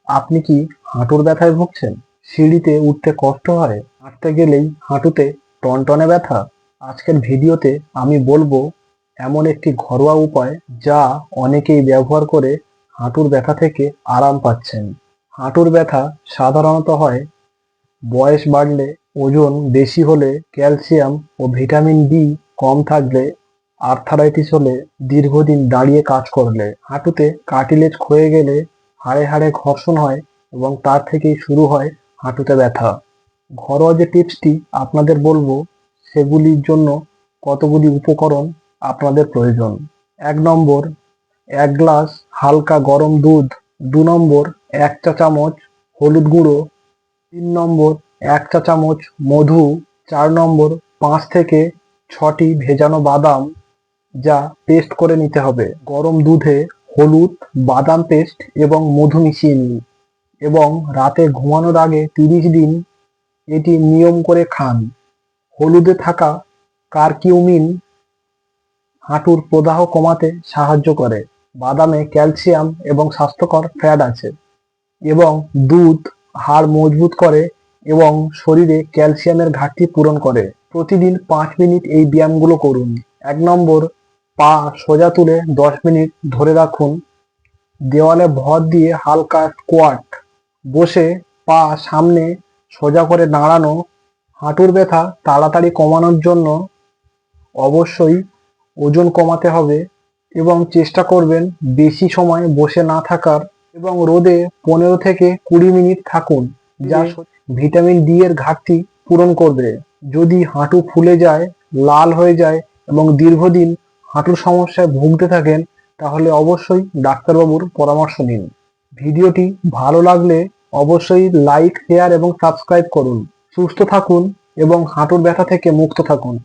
আপনি কি হাঁটুর ব্যথায় ভুগছেন? সিঁড়িতে উঠতে কষ্ট হয়, হাঁটতে গেলেই হাঁটুতে টনটনে ব্যথা? আজকের ভিডিওতে আমি বলবো এমন একটি ঘরোয়া উপায় যা অনেকেই ব্যবহার করে হাঁটুর ব্যথা থেকে আরাম পাচ্ছেন। হাঁটুর ব্যথা সাধারণত হয় বয়স বাড়লে, ওজন বেশি হলে, ক্যালসিয়াম ও ভিটামিন ডি কম থাকলে, আর্থারাইটিস হলে, দীর্ঘদিন দাঁড়িয়ে কাজ করলে, হাঁটুতে কার্টিলেজ ক্ষয়ে গেলে, হাড়ে হাড়ে ঘর্ষণ হয় এবং তার থেকেই শুরু হয় হাঁটুতে ব্যথা। ঘরোয়া যে টিপসটি আপনাদের বলবো সেগুলির জন্য কতগুলি উপকরণ আপনাদের প্রয়োজন। ১ নম্বর, ১ গ্লাস হালকা গরম দুধ। ২ নম্বর, ১ চা চামচ হলুদ গুঁড়ো। ৩ নম্বর, ১ চা চামচ মধু। ৪ নম্বর, ৫ থেকে ৬টি ভেজানো বাদাম, যা পেস্ট করে নিতে হবে। গরম দুধে হলুদ, বাদাম পেস্ট এবং মধু মিশিয়ে নিন এবং রাতে ঘুমানোর আগে ৩০ দিন এটি নিয়ম করে খান। হলুদে থাকা কারকিউমিন হাঁটুর প্রদাহ কমাতে সাহায্য করে। বাদামে ক্যালসিয়াম এবং স্বাস্থ্যকর ফ্যাট আছে এবং দুধ হাড় মজবুত করে এবং শরীরে ক্যালসিয়ামের ঘাটতি পূরণ করে। প্রতিদিন ৫ মিনিট এই ব্যায়ামগুলো করুন। ১ নম্বর, পা সোজা তুলে ১০ মিনিট ধরে রাখুন। দেওয়ালে ভর দিয়ে হালকা স্কোয়াট। বসে পা সামনে সোজা করে দাঁড়ানো। হাঁটুর ব্যথা তাড়াতাড়ি কমানোর জন্য অবশ্যই ওজন কমাতে হবে এবং চেষ্টা করবেন বেশি সময় বসে না থাকার এবং রোদে ১৫ থেকে ২০ মিনিট থাকুন, যা ভিটামিন ডি এর ঘাটতি পূরণ করবে। যদি হাঁটু ফুলে যায়, লাল হয়ে যায় এবং দীর্ঘদিন হাঁটুর সমস্যায় ভুগতে থাকেন, তাহলে অবশ্যই ডাক্তারবাবুর পরামর্শ নিন। ভিডিওটি ভালো লাগলে অবশ্যই লাইক, শেয়ার এবং সাবস্ক্রাইব করুন। সুস্থ থাকুন এবং হাঁটুর ব্যথা থেকে মুক্ত থাকুন।